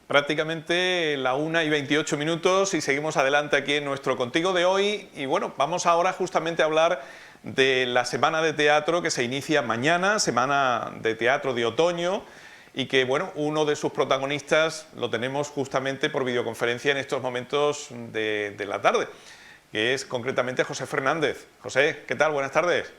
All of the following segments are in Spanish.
Prácticamente la 1:28 y seguimos adelante aquí en nuestro Contigo de hoy. Y bueno, vamos ahora justamente a hablar de la Semana de Teatro que se inicia mañana, Semana de Teatro de Otoño, y que bueno, uno de sus protagonistas lo tenemos justamente por videoconferencia en estos momentos de la tarde, que es concretamente José Fernández. José, ¿qué tal? Buenas tardes.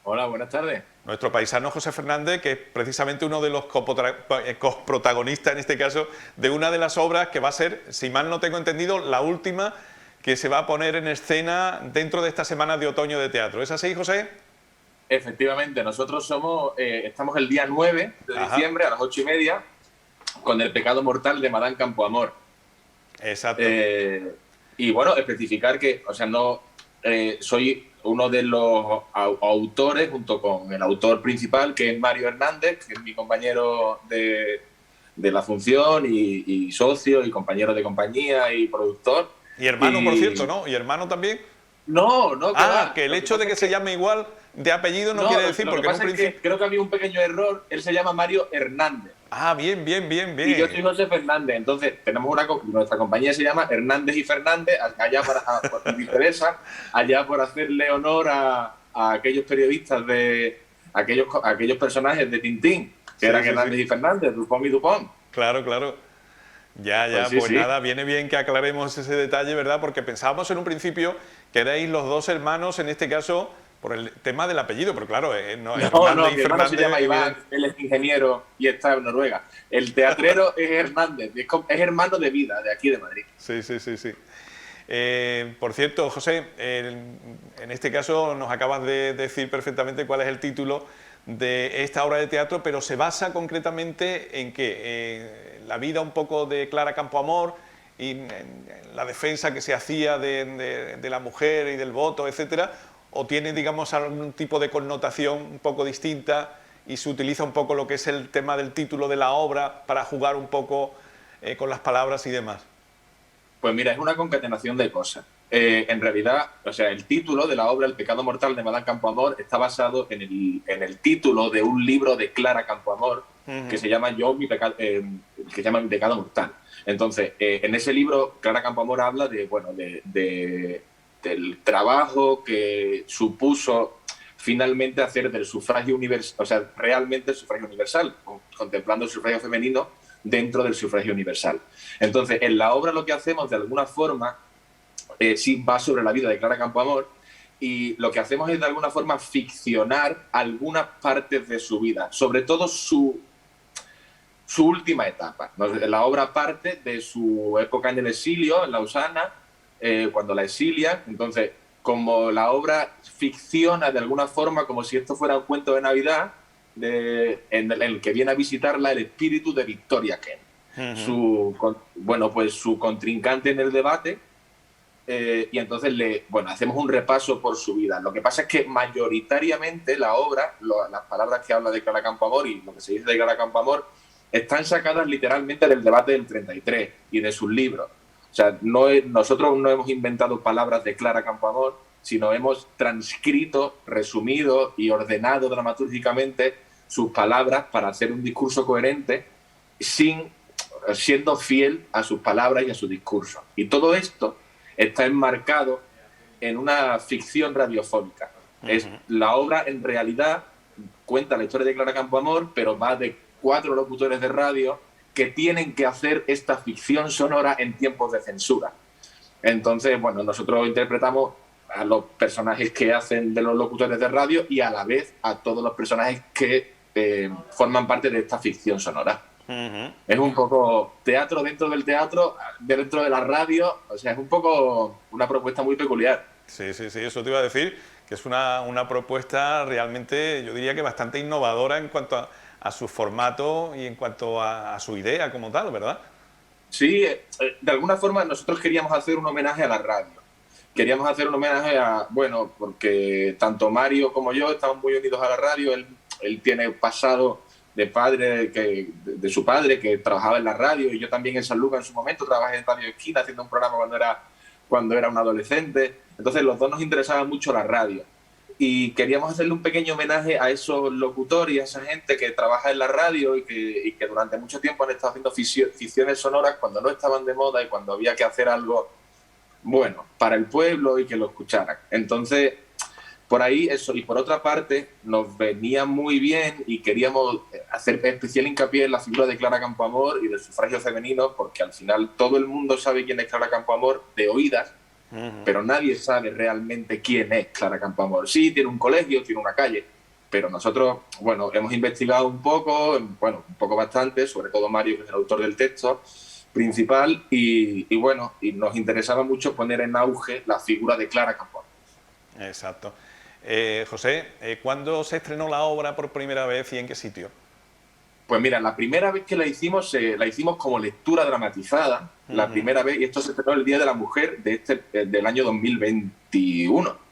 Hola, buenas tardes. Nuestro paisano José Fernández, que es precisamente uno de los coprotagonistas, en este caso, de una de las obras que va a ser, si mal no tengo entendido, la última que se va a poner en escena dentro de esta semana de otoño de teatro. ¿Es así, José? Efectivamente, nosotros estamos el día 9 de Ajá, diciembre a las 8:30 con El pecado mortal de Madame Campoamor. exacto. Eh, y bueno, especificar que, o sea, no soy uno de los autores, junto con el autor principal, que es Mario Hernández, que es mi compañero de la función y socio y compañero de compañía y productor. Y hermano, por cierto, Y ¿no? ¿Y hermano también? no, que Ah, va. que el Lo que hecho de pasa que es se que llame igual de apellido no No, quiere lo, decir, lo que porque en un pasa es que principio... creo que había un pequeño error. Él se llama Mario Hernández Ah, bien, bien, bien, y yo bien. soy José Fernández. Entonces, nuestra compañía se llama Hernández y Fernández, y viceversa, allá por hacerle honor a aquellos periodistas aquellos personajes de Tintín, que Sí, eran sí, sí. Hernández y Fernández, Dupont y Dupont. Claro, claro. Ya, Pues ya, sí, pues sí. nada, viene bien que aclaremos ese detalle, ¿verdad? Porque pensábamos en un principio que erais los dos hermanos, en este caso, por el tema del apellido, pero claro, no, No, Hernández y mi hermano se Fernández, llama Iván, evidente. él es ingeniero y está en Noruega. El teatrero es Hernández, es hermano de vida de aquí de Madrid. Sí, sí, sí, sí. Por cierto, José, en este caso nos acabas de decir perfectamente cuál es el título de esta obra de teatro, pero se basa concretamente en que la vida un poco de Clara Campoamor y en la defensa que se hacía de la mujer y del voto, etcétera, o tiene, digamos, algún tipo de connotación un poco distinta y se utiliza un poco lo que es el tema del título de la obra para jugar un poco con las palabras y demás. Pues mira, es una concatenación de cosas. En realidad, o sea, el título de la obra El pecado mortal de Madame Campoamor está basado en el título de un libro de Clara Campoamor Uh que -huh. se llama que se llama Mi pecado mortal. Entonces, en ese libro, Clara Campoamor habla del trabajo que supuso finalmente hacer del sufragio universal, o sea, realmente el sufragio universal, contemplando el sufragio femenino dentro del sufragio universal. Entonces, en la obra lo que hacemos de alguna forma sí va sobre la vida de Clara Campoamor y lo que hacemos es de alguna forma ficcionar algunas partes de su vida, sobre todo su última etapa. La obra parte de su época en el exilio, en Lausana, cuando la exilian. Entonces, como la obra ficciona de alguna forma como si esto fuera un cuento de Navidad, en el que viene a visitarla el espíritu de Victoria Kent. Uh -huh. Pues su contrincante en el debate, y entonces hacemos un repaso por su vida. Lo que pasa es que mayoritariamente la obra, las palabras que habla de Clara Campoamor y lo que se dice de Clara Campoamor, están sacadas literalmente del debate del 33 y de sus libros. O sea, nosotros no hemos inventado palabras de Clara Campoamor, sino hemos transcrito, resumido y ordenado dramatúrgicamente sus palabras para hacer un discurso coherente siendo fiel a sus palabras y a su discurso. Y todo esto está enmarcado en una ficción radiofónica. Uh -huh. La obra en realidad cuenta la historia de Clara Campoamor, pero va de 4 locutores de radio que tienen que hacer esta ficción sonora en tiempos de censura. Entonces, bueno, nosotros interpretamos a los personajes que hacen de los locutores de radio y a la vez a todos los personajes que forman parte de esta ficción sonora. Uh -huh. Es un poco teatro dentro del teatro, dentro de la radio, o sea, es un poco una propuesta muy peculiar. Sí, sí, sí, eso te iba a decir, que es una propuesta realmente, yo diría que bastante innovadora en cuanto a su formato y en cuanto a su idea como tal, ¿verdad? Sí, de alguna forma nosotros queríamos hacer un homenaje a la radio. Queríamos hacer un homenaje bueno, porque tanto Mario como yo estamos muy unidos a la radio. Él tiene pasado de su padre, que trabajaba en la radio, y yo también en San Lucas en su momento trabajé en Radio Esquina haciendo un programa cuando era un adolescente. Entonces los dos nos interesaba mucho la radio. y queríamos hacerle un pequeño homenaje a esos locutores y a esa gente que trabaja en la radio y que durante mucho tiempo han estado haciendo ficciones sonoras cuando no estaban de moda y cuando había que hacer algo bueno para el pueblo y que lo escucharan. Entonces, por ahí eso. Y por otra parte, nos venía muy bien y queríamos hacer especial hincapié en la figura de Clara Campoamor y del sufragio femenino, porque al final todo el mundo sabe quién es Clara Campoamor de oídas, pero nadie sabe realmente quién es Clara Campoamor. Sí, tiene un colegio, tiene una calle, pero nosotros, bueno, hemos investigado un poco bastante, sobre todo Mario, que es el autor del texto principal, y bueno, y nos interesaba mucho poner en auge la figura de Clara Campoamor. Exacto. José, ¿cuándo se estrenó la obra por primera vez y en qué sitio? Pues mira, la primera vez que la hicimos como lectura dramatizada, la primera vez, y esto se estrenó el Día de la Mujer del año 2021.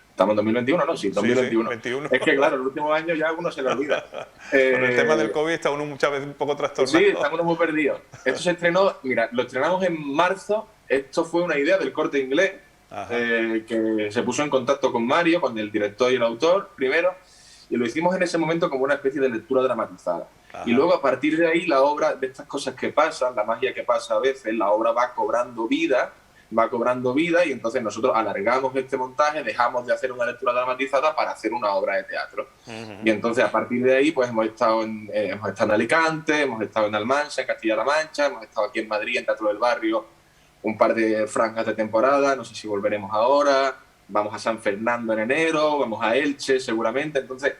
¿Estamos en 2021? No, sí, 2021. Sí, 21. Es que claro, el último año ya uno se lo olvida. Con el tema del COVID está uno muchas veces un poco trastornado. Sí, estamos muy perdidos. Esto se estrenó, mira, lo estrenamos en marzo, esto fue una idea del Corte Inglés, que se puso en contacto con Mario, con el director y el autor primero, y lo hicimos en ese momento como una especie de lectura dramatizada. Ajá. Y luego a partir de ahí la obra, de estas cosas que pasan, la magia que pasa a veces, la obra va cobrando vida y entonces nosotros alargamos este montaje, dejamos de hacer una lectura dramatizada para hacer una obra de teatro. Y entonces a partir de ahí pues hemos estado en Alicante, hemos estado en Almansa, en Castilla-La Mancha, hemos estado aquí en Madrid, en Teatro del Barrio, un par de franjas de temporada, no sé si volveremos ahora, vamos a San Fernando en enero, vamos a Elche seguramente. Entonces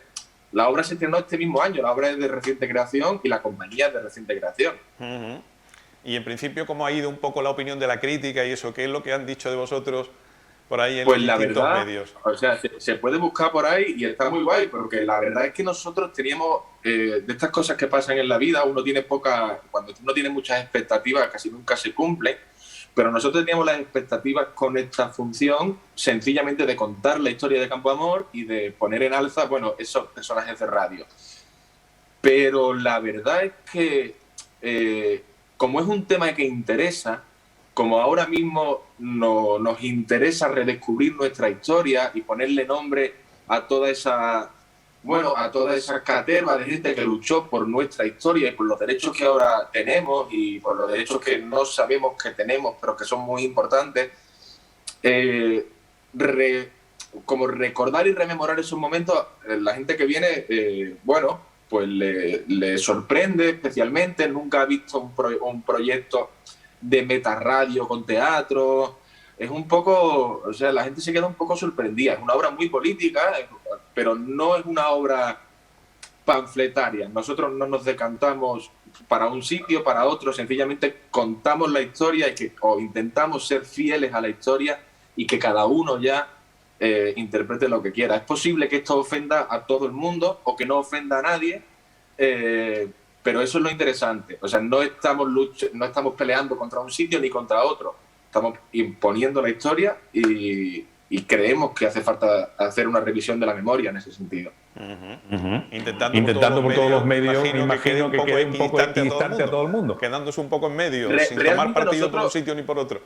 la obra se estrenó este mismo año, la obra es de reciente creación y la compañía es de reciente creación. Y en principio, ¿cómo ha ido un poco la opinión de la crítica y eso? ¿Qué es lo que han dicho de vosotros por ahí en pues los distintos medios? O sea, se puede buscar por ahí y está muy guay, porque la verdad es que nosotros teníamos, de estas cosas que pasan en la vida, uno tiene cuando uno tiene muchas expectativas, casi nunca se cumplen, pero nosotros teníamos las expectativas con esta función sencillamente de contar la historia de Campoamor y de poner en alza, bueno, esos personajes de radio. Pero la verdad es que, como es un tema que interesa, como ahora mismo nos interesa redescubrir nuestra historia y ponerle nombre a toda esa caterva de gente que luchó por nuestra historia y por los derechos que ahora tenemos y por los derechos que no sabemos que tenemos, pero que son muy importantes, como recordar y rememorar esos momentos, la gente que viene, pues le sorprende especialmente, nunca ha visto un proyecto de metarradio con teatro. Es un poco, o sea, la gente se queda un poco sorprendida. Es una obra muy política, pero no es una obra panfletaria. Nosotros no nos decantamos para un sitio, para otro, sencillamente contamos la historia o intentamos ser fieles a la historia y que cada uno ya interprete lo que quiera. Es posible que esto ofenda a todo el mundo o que no ofenda a nadie, pero eso es lo interesante. O sea, no estamos peleando contra un sitio ni contra otro. Estamos imponiendo la historia y creemos que hace falta hacer una revisión de la memoria en ese sentido. Intentando por todos los medios, me imagino que quede un poco equidistante a todo el mundo. Quedándose un poco en medio, sin tomar partido por un sitio ni por otro.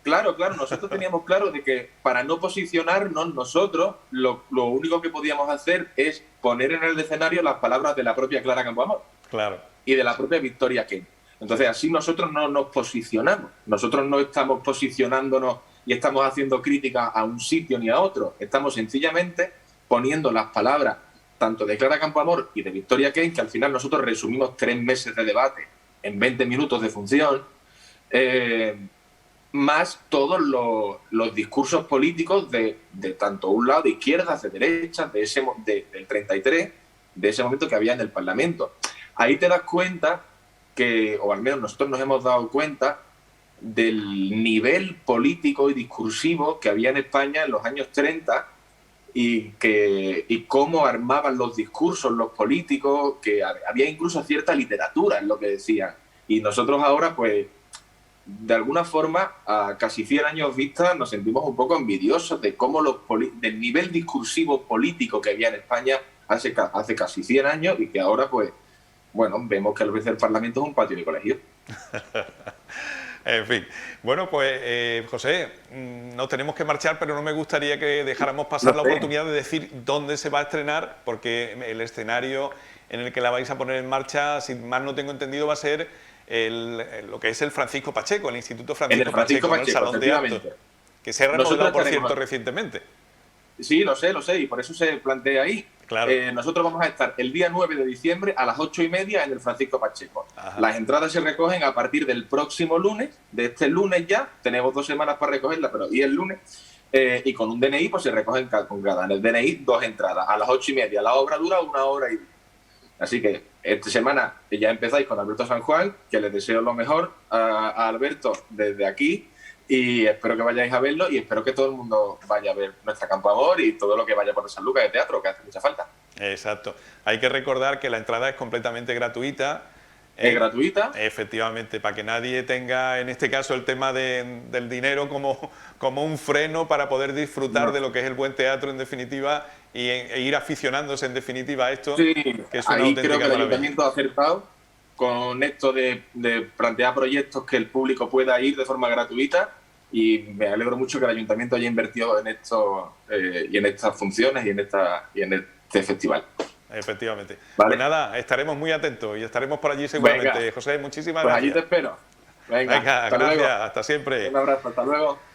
Claro, nosotros teníamos claro de que para no posicionarnos nosotros, lo único que podíamos hacer es poner en el escenario las palabras de la propia Clara Campoamor. Claro. Y de la propia Victoria Kent. Entonces así nosotros no nos posicionamos, nosotros no estamos posicionándonos y estamos haciendo crítica a un sitio ni a otro, estamos sencillamente poniendo las palabras tanto de Clara Campoamor y de Victoria Kent, que al final nosotros resumimos 3 meses de debate en 20 minutos de función, más todos los discursos políticos de tanto un lado de izquierdas, de derechas, del 33, de ese momento que había en el Parlamento. Ahí te das cuenta que, o al menos nosotros nos hemos dado cuenta, del nivel político y discursivo que había en España en los años 30 y cómo armaban los discursos los políticos, que había incluso cierta literatura en lo que decían. Y nosotros ahora, pues, de alguna forma, a casi 100 años vista, nos sentimos un poco envidiosos de cómo del nivel discursivo político que había en España hace casi 100 años y que ahora, pues, bueno, vemos que a veces el Parlamento es un patio de colegio. En fin, bueno, pues José, nos tenemos que marchar, pero no me gustaría que dejáramos pasar No la sé. oportunidad de decir dónde se va a estrenar, porque el escenario en el que la vais a poner en marcha, si mal no tengo entendido, va a ser lo que es el Francisco Pacheco, el Instituto En el Francisco Francisco Pacheco, ¿no? El Pacheco, Salón de Actos, efectivamente. que se ha Nosotros remodelado, por estaremos. cierto, recientemente. Sí, lo sé, y por eso se plantea ahí. Claro. Nosotros vamos a estar el día 9 de diciembre a las 8:30 en el Francisco Pacheco. Ajá. Las entradas se recogen a partir del próximo lunes, de este lunes ya, tenemos 2 semanas para recogerlas, pero y el lunes, y con un DNI pues se recogen con cada, en el DNI 2 entradas, a las 8:30. La obra dura 1 hora y 10. Así que esta semana ya empezáis con Alberto San Juan, que les deseo lo mejor a Alberto desde aquí, y espero que vayáis a verlo y espero que todo el mundo vaya a ver nuestra Campo Amor y todo lo que vaya por San Lucas de teatro, que hace mucha falta. Exacto. Hay que recordar que la entrada es completamente gratuita. Es gratuita. Efectivamente, para que nadie tenga, en este caso, el tema del dinero como un freno para poder disfrutar de lo que es el buen teatro, en definitiva, e ir aficionándose, en definitiva, a esto, Sí, que es una ahí creo auténtica que el maravilla. Ayuntamiento ha acertado con esto de plantear proyectos que el público pueda ir de forma gratuita, y me alegro mucho que el Ayuntamiento haya invertido en esto y en estas funciones y en este festival. Efectivamente. ¿Vale? Pues nada, estaremos muy atentos y estaremos por allí seguramente. Venga, José, muchísimas pues gracias. allí te espero. Venga, Venga, hasta gracias, luego. hasta siempre. Un abrazo, hasta luego.